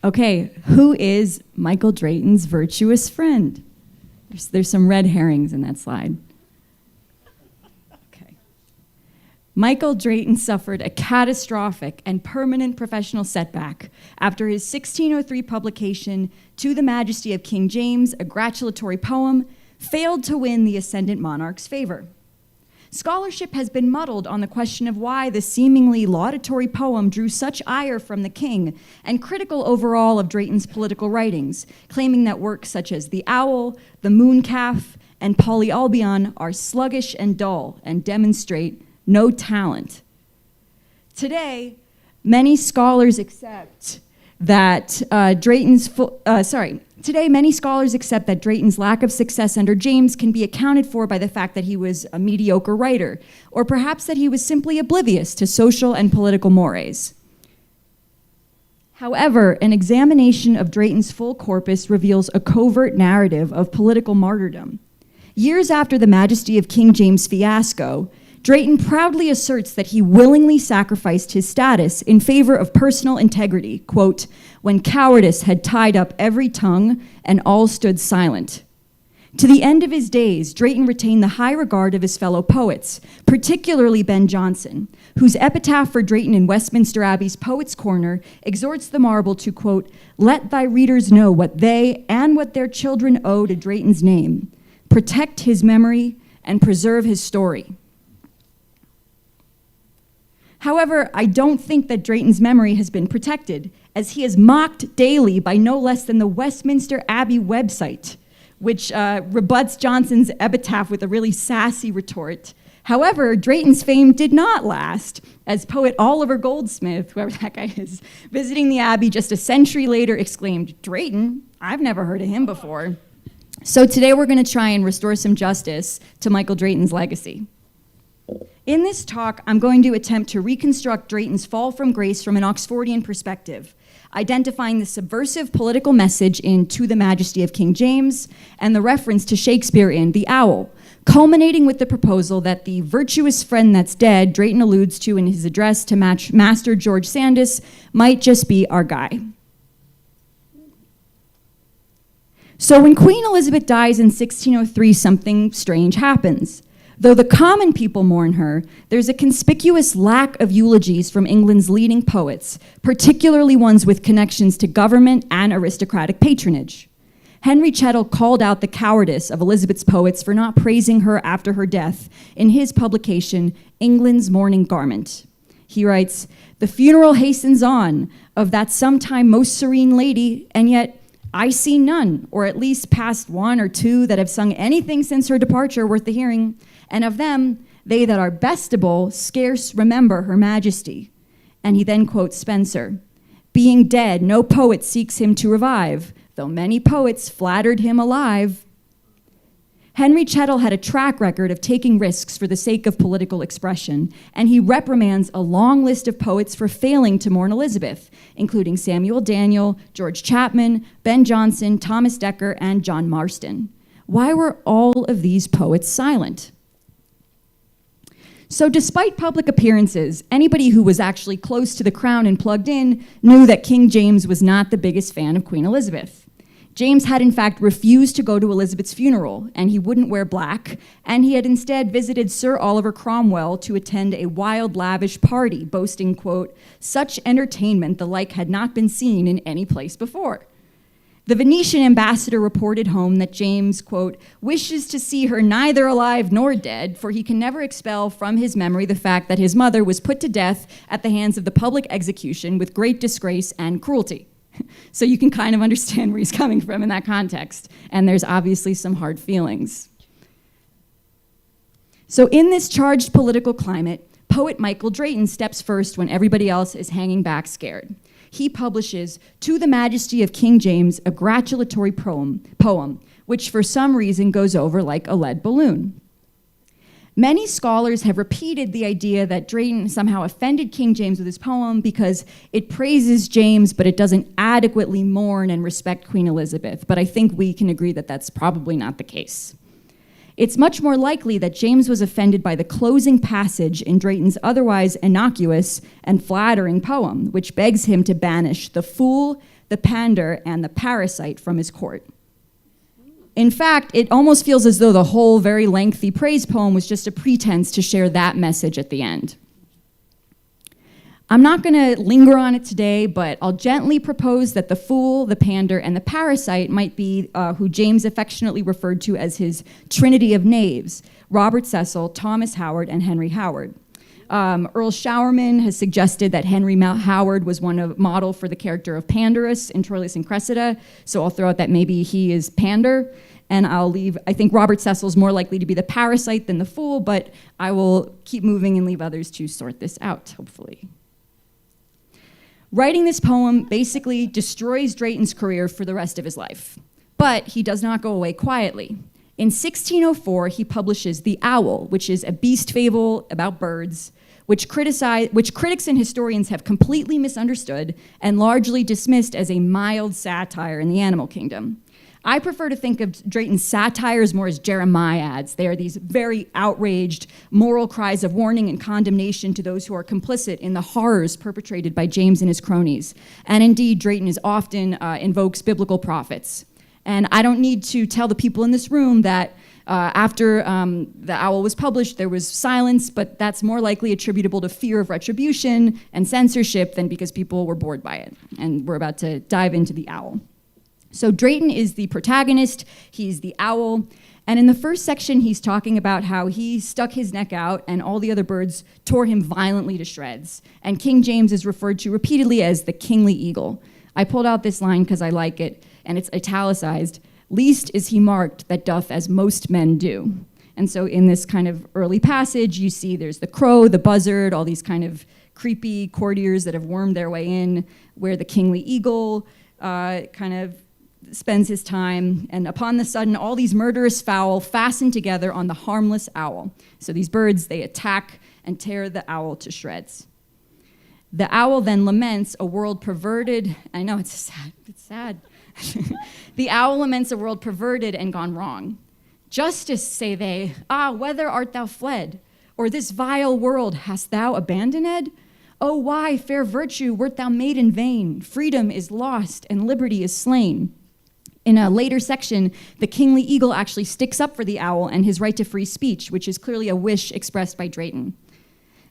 Okay, who is Michael Drayton's virtuous friend? There's some red herrings in that slide. Okay. Michael Drayton suffered a catastrophic and permanent professional setback after his 1603 publication, To the Majesty of King James, a gratulatory poem, failed to win the ascendant monarch's favor. Scholarship has been muddled on the question of why the seemingly laudatory poem drew such ire from the king, and critical overall of Drayton's political writings, claiming that works such as the Owle, the Moone-Calfe and Poly-Olbion are sluggish and dull and demonstrate no talent. Today, many scholars accept that many scholars accept that Drayton's lack of success under James can be accounted for by the fact that he was a mediocre writer, or perhaps that he was simply oblivious to social and political mores. However, an examination of Drayton's full corpus reveals a covert narrative of political martyrdom. Years after the Majesty of King James fiasco, Drayton proudly asserts that he willingly sacrificed his status in favor of personal integrity, quote, when cowardice had tied up every tongue and all stood silent. To the end of his days, Drayton retained the high regard of his fellow poets, particularly Ben Jonson, whose epitaph for Drayton in Westminster Abbey's Poets' Corner exhorts the marble to, quote, let thy readers know what they and what their children owe to Drayton's name, protect his memory, and preserve his story. However, I don't think that Drayton's memory has been protected, as he is mocked daily by no less than the Westminster Abbey website, which rebuts Jonson's epitaph with a really sassy retort. However, Drayton's fame did not last, as poet Oliver Goldsmith, whoever that guy is, visiting the Abbey just a century later exclaimed, Drayton? I've never heard of him before. So today we're going to try and restore some justice to Michael Drayton's legacy. In this talk, I'm going to attempt to reconstruct Drayton's fall from grace from an Oxfordian perspective, identifying the subversive political message in To the Majesty of King James and the reference to Shakespeare in The Owl, culminating with the proposal that the virtuous friend that's dead Drayton alludes to in his address to Master George Sandys might just be our guy. So when Queen Elizabeth dies in 1603, something strange happens. Though the common people mourn her, there's a conspicuous lack of eulogies from England's leading poets, particularly ones with connections to government and aristocratic patronage. Henry Chettle called out the cowardice of Elizabeth's poets for not praising her after her death in his publication, England's Mourning Garment. He writes, the funeral hastens on of that sometime most serene lady, and yet I see none, or at least past one or two that have sung anything since her departure worth the hearing, and of them, they that are bestable scarce remember her majesty. And he then quotes Spenser, being dead, no poet seeks him to revive, though many poets flattered him alive. Henry Chettle had a track record of taking risks for the sake of political expression, and he reprimands a long list of poets for failing to mourn Elizabeth, including Samuel Daniel, George Chapman, Ben Jonson, Thomas Dekker, and John Marston. Why were all of these poets silent? So despite public appearances, anybody who was actually close to the crown and plugged in knew that King James was not the biggest fan of Queen Elizabeth. James had in fact refused to go to Elizabeth's funeral, and he wouldn't wear black, and he had instead visited Sir Oliver Cromwell to attend a wild, lavish party, boasting, quote, such entertainment the like had not been seen in any place before. The Venetian ambassador reported home that James, quote, wishes to see her neither alive nor dead, for he can never expel from his memory the fact that his mother was put to death at the hands of the public execution with great disgrace and cruelty. So you can kind of understand where he's coming from in that context, and there's obviously some hard feelings. So in this charged political climate, poet Michael Drayton steps first when everybody else is hanging back scared. He publishes To the Majesty of King James, a gratulatory poem, which for some reason goes over like a lead balloon. Many scholars have repeated the idea that Drayton somehow offended King James with his poem because it praises James, but it doesn't adequately mourn and respect Queen Elizabeth. But I think we can agree that that's probably not the case. It's much more likely that James was offended by the closing passage in Drayton's otherwise innocuous and flattering poem, which begs him to banish the fool, the pander, and the parasite from his court. In fact, it almost feels as though the whole very lengthy praise poem was just a pretense to share that message at the end. I'm not going to linger on it today, but I'll gently propose that the fool, the pander, and the parasite might be who James affectionately referred to as his trinity of knaves: Robert Cecil, Thomas Howard, and Henry Howard. Earl Showerman has suggested that Henry Howard was one model for the character of Pandarus in Troilus and Cressida, so I'll throw out that maybe he is pander, and I think Robert Cecil's more likely to be the parasite than the fool, but I will keep moving and leave others to sort this out, hopefully. Writing this poem basically destroys Drayton's career for the rest of his life, but he does not go away quietly. In 1604, he publishes The Owl, which is a beast fable about birds, which critics and historians have completely misunderstood and largely dismissed as a mild satire in the animal kingdom. I prefer to think of Drayton's satires more as Jeremiads. They are these very outraged moral cries of warning and condemnation to those who are complicit in the horrors perpetrated by James and his cronies. And indeed, Drayton often invokes biblical prophets. And I don't need to tell the people in this room that after The Owl was published, there was silence, but that's more likely attributable to fear of retribution and censorship than because people were bored by it. And we're about to dive into The Owl. So Drayton is the protagonist, he's the owl, and in the first section he's talking about how he stuck his neck out and all the other birds tore him violently to shreds. And King James is referred to repeatedly as the kingly eagle. I pulled out this line because I like it, and it's italicized: "Least is he marked that doth as most men do." And so in this kind of early passage, you see there's the crow, the buzzard, all these kind of creepy courtiers that have wormed their way in, where the kingly eagle kind of spends his time, and upon the sudden, all these murderous fowl fasten together on the harmless owl. So these birds, they attack and tear the owl to shreds. The owl then laments a world perverted. I know, it's sad. The owl laments a world perverted and gone wrong. "Justice," say they, "ah, whither art thou fled? Or this vile world hast thou abandoned? Oh, why, fair virtue, wert thou made in vain? Freedom is lost and liberty is slain." In a later section, the kingly eagle actually sticks up for the owl and his right to free speech, which is clearly a wish expressed by Drayton.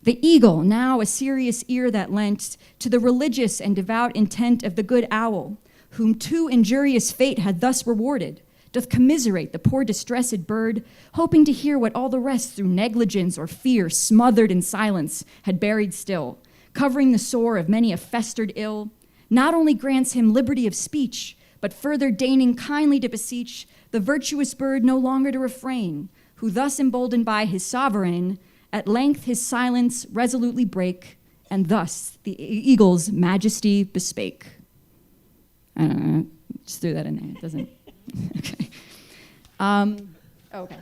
"The eagle, now a serious ear that lent to the religious and devout intent of the good owl, whom too injurious fate had thus rewarded, doth commiserate the poor distressed bird, hoping to hear what all the rest through negligence or fear, smothered in silence, had buried still, covering the sore of many a festered ill, not only grants him liberty of speech, but further deigning kindly to beseech the virtuous bird no longer to refrain, who thus emboldened by his sovereign, at length his silence resolutely brake, and thus the eagle's majesty bespake." I don't know, just threw that in there, it doesn't, okay. Okay.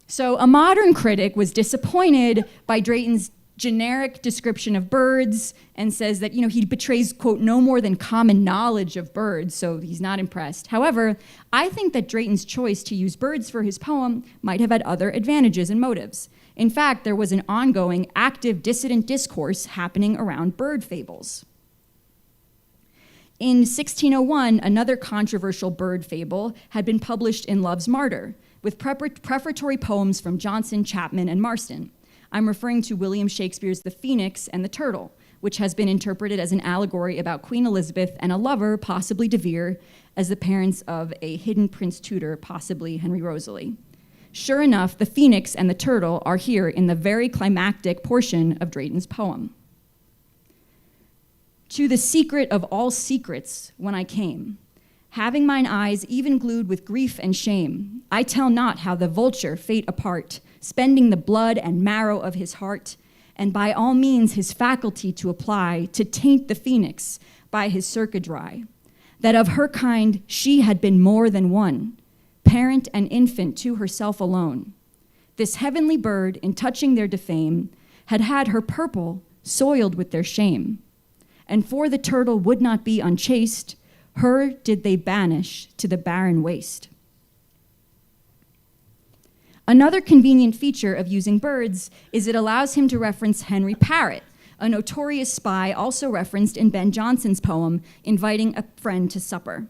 So a modern critic was disappointed by Drayton's generic description of birds and says that, he betrays, quote, no more than common knowledge of birds, so he's not impressed. However, I think that Drayton's choice to use birds for his poem might have had other advantages and motives. In fact, there was an ongoing, active dissident discourse happening around bird fables. In 1601, another controversial bird fable had been published in Love's Martyr, with prefatory poems from Jonson, Chapman, and Marston. I'm referring to William Shakespeare's The Phoenix and the Turtle, which has been interpreted as an allegory about Queen Elizabeth and a lover, possibly De Vere, as the parents of a hidden Prince Tudor, possibly Henry Rosalie. Sure enough, the Phoenix and the Turtle are here in the very climactic portion of Drayton's poem. "To the secret of all secrets when I came, having mine eyes even glued with grief and shame, I tell not how the vulture fate apart, spending the blood and marrow of his heart, and by all means his faculty to apply, to taint the phoenix by his circa dry, that of her kind she had been more than one, parent and infant to herself alone. This heavenly bird, in touching their defame, had had her purple soiled with their shame, and for the turtle would not be unchaste, her did they banish to the barren waste." Another convenient feature of using birds is it allows him to reference Henry Parrott, a notorious spy also referenced in Ben Jonson's poem, inviting a friend to supper.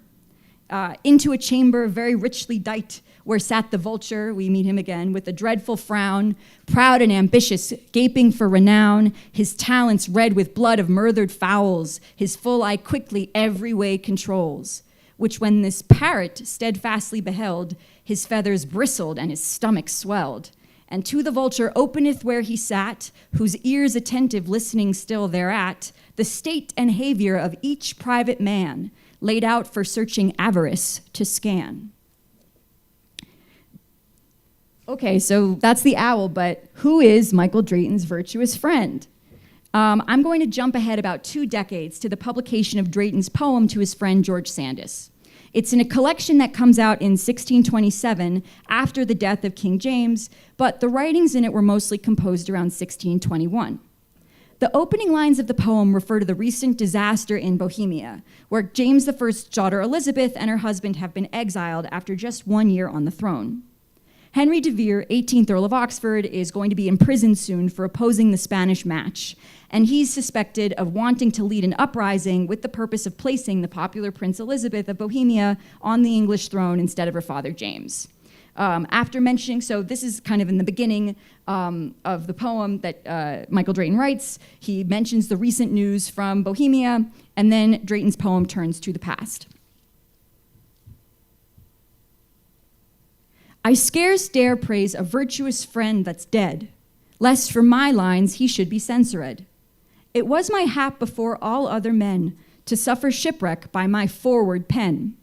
Into a chamber very richly dight, where sat the vulture, we meet him again, with a dreadful frown, proud and ambitious, gaping for renown, his talents red with blood of murdered fowls, his full eye quickly every way controls, which when this parrot steadfastly beheld, his feathers bristled and his stomach swelled. And to the vulture openeth where he sat, whose ears attentive listening still thereat, the state and behavior of each private man, laid out for searching avarice to scan. Okay, so that's the owl, but who is Michael Drayton's virtuous friend? I'm going to jump ahead about 2 decades to the publication of Drayton's poem to his friend George Sandys. It's in a collection that comes out in 1627 after the death of King James, but the writings in it were mostly composed around 1621. The opening lines of the poem refer to the recent disaster in Bohemia, where James I's daughter Elizabeth and her husband have been exiled after just 1 year on the throne. Henry de Vere, 18th Earl of Oxford, is going to be imprisoned soon for opposing the Spanish match, and he's suspected of wanting to lead an uprising with the purpose of placing the popular Prince Elizabeth of Bohemia on the English throne instead of her father James. After mentioning, so this is kind of in the beginning of the poem that Michael Drayton writes, he mentions the recent news from Bohemia, and then Drayton's poem turns to the past. I scarce dare praise a virtuous friend that's dead, lest for my lines he should be censured. It was my hap before all other men to suffer shipwreck by my forward pen.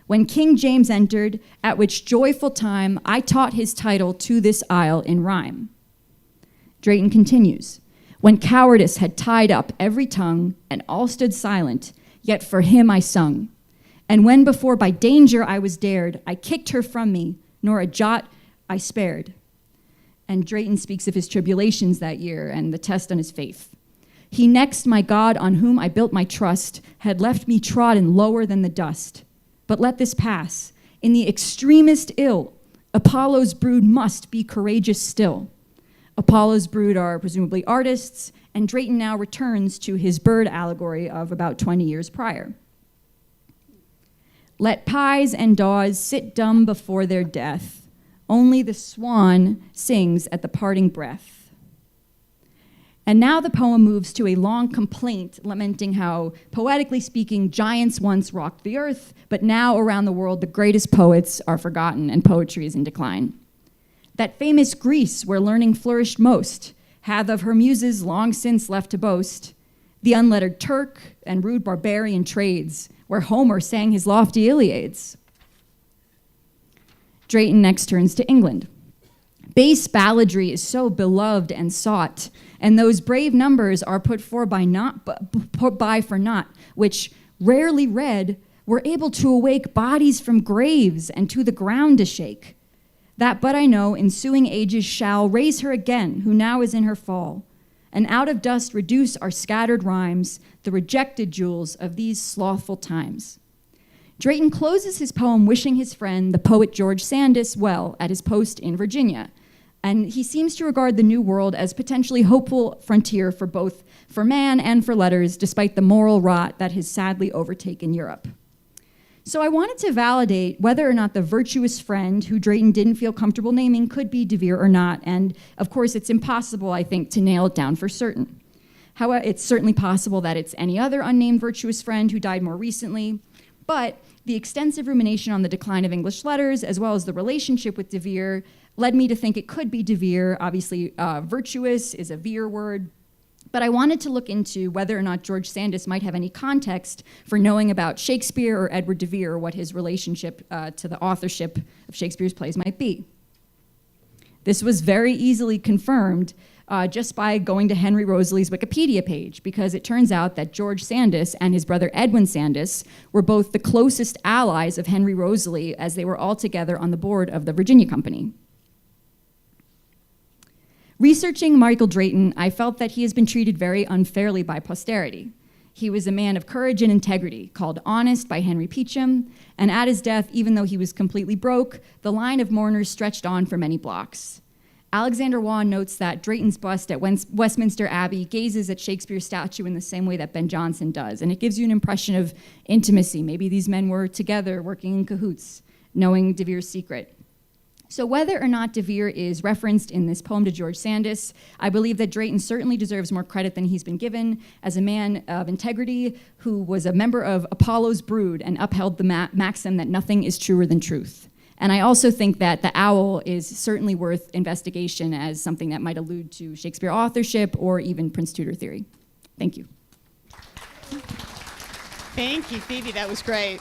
When King James entered, at which joyful time I taught his title to this isle in rhyme. Drayton continues, when cowardice had tied up every tongue and all stood silent, yet for him I sung. And when before by danger I was dared, I kicked her from me, nor a jot I spared. And Drayton speaks of his tribulations that year and the test on his faith. He next, my God, on whom I built my trust, had left me trodden lower than the dust. But let this pass. In the extremest ill, Apollo's brood must be courageous still. Apollo's brood are presumably artists, and Drayton now returns to his bird allegory of about 20 years prior. Let pies and daws sit dumb before their death. Only the swan sings at the parting breath. And now the poem moves to a long complaint lamenting how, poetically speaking, giants once rocked the earth, but now around the world the greatest poets are forgotten and poetry is in decline. That famous Greece, where learning flourished most, hath of her muses long since left to boast. The unlettered Turk and rude barbarian trades, where Homer sang his lofty Iliads. Drayton next turns to England. Base balladry is so beloved and sought, and those brave numbers are put by for naught, which, rarely read, were able to awake bodies from graves and to the ground to shake. That but I know ensuing ages shall raise her again, who now is in her fall, and out of dust reduce our scattered rhymes, the rejected jewels of these slothful times. Drayton closes his poem wishing his friend, the poet George Sandys, well at his post in Virginia, and he seems to regard the New World as potentially hopeful frontier for both for man and for letters, despite the moral rot that has sadly overtaken Europe. So I wanted to validate whether or not the virtuous friend who Drayton didn't feel comfortable naming could be de Vere or not, and of course it's impossible, I think, to nail it down for certain. However, it's certainly possible that it's any other unnamed virtuous friend who died more recently, but the extensive rumination on the decline of English letters, as well as the relationship with de Vere, led me to think it could be de Vere. Obviously, virtuous is a Vere word, but I wanted to look into whether or not George Sandys might have any context for knowing about Shakespeare or Edward de Vere, or what his relationship to the authorship of Shakespeare's plays might be. This was very easily confirmed just by going to Henry Rosalie's Wikipedia page, because it turns out that George Sandys and his brother Edwin Sandys were both the closest allies of Henry Rosalie, as they were all together on the board of the Virginia Company. Researching Michael Drayton, I felt that he has been treated very unfairly by posterity. He was a man of courage and integrity, called honest by Henry Peacham, and at his death, even though he was completely broke, the line of mourners stretched on for many blocks. Alexander Waugh notes that Drayton's bust at Westminster Abbey gazes at Shakespeare's statue in the same way that Ben Jonson does, and it gives you an impression of intimacy. Maybe these men were together, working in cahoots, knowing De Vere's secret. So whether or not De Vere is referenced in this poem to George Sandys, I believe that Drayton certainly deserves more credit than he's been given as a man of integrity who was a member of Apollo's brood and upheld the maxim that nothing is truer than truth. And I also think that the Owl is certainly worth investigation as something that might allude to Shakespeare authorship or even Prince Tudor theory. Thank you. Thank you, Phoebe. That was great.